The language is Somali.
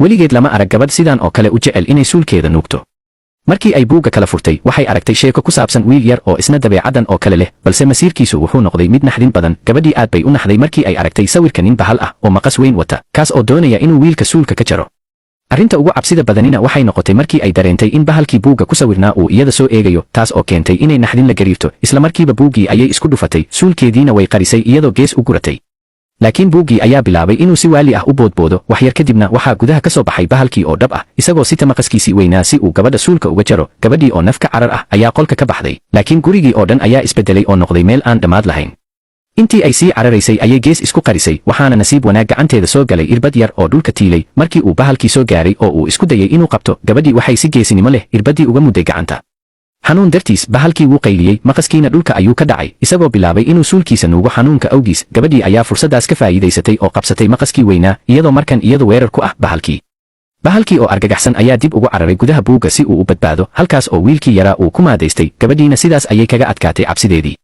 weligeed lama arag gabadh sidaan oo kale u jecel inay suulkeeda nuugto. markii ay buugga kala furtay waxay aragtay sheeko ku saabsan wiil yar oo isna dabeecadan oo kale leh, balse masiirkiisu wuxuu noqday mid naxdin badan. gabadhii aad bay u naxday markii ay aragtay sawirka nin bahal ah oo maqas weyn wata, kaas oo doonaya inuu wiilka suulka ka jaro. arrinta ugu cabsida badanina waxay noqotay markii ay dareentay in bahalkii buugga ku sawirnaa uu iyada soo eegayo, taas oo keentay inay naxdin la gariirto. isla markiiba buuggii ayay isku dhufatay, suulkeediina way qarisay iyadoo gees u guratay. laakiin buuggii ayaa bilaabay inuu si waali ah u boodboodo. wax yar kadibna waxaa gudaha ka soo baxay bahalkii oo dhab ah, isagoo sita maqaskiisii weynaa si uu gabadha suulka uga jaro. gabadhii oo naf ka carar ah ayaa qolka ka baxday, laakiin gurigii oo dhan ayaa isbedelay oo noqday meel aan dhammaad lahayn. intii ay sii cararaysay ayay gees isku qarisay, waxaana nasiib wanaag gacanteeda soo galay irbad yar oo dhulka tiilay. markii uu bahalkii soo gaaray oo uu isku dayay inuu qabto, gabadhii waxay si geesinimo leh irbaddii uga mudday gacanta. xanuun dartiis bahalkii wuu qayliyey, maqaskiina dhulka ayuu ka dhacay, isagoo bilaabay inuu suulkiisa nuugo xanuunka awgiis. gabadhii ayaa fursaddaas ka faa'iidaysatay oo qabsatay maqaskii weynaa, iyadoo markan iyadu weerar ku ah bahalkii. bahalkii oo argagaxsan ayaa dib ugu cararay gudaha buugga si uu u badbaado, halkaas oo wiilkii yaraa uu ku maadaystay. gabadhiina sidaas ayay kaga adkaatay cabsideedii.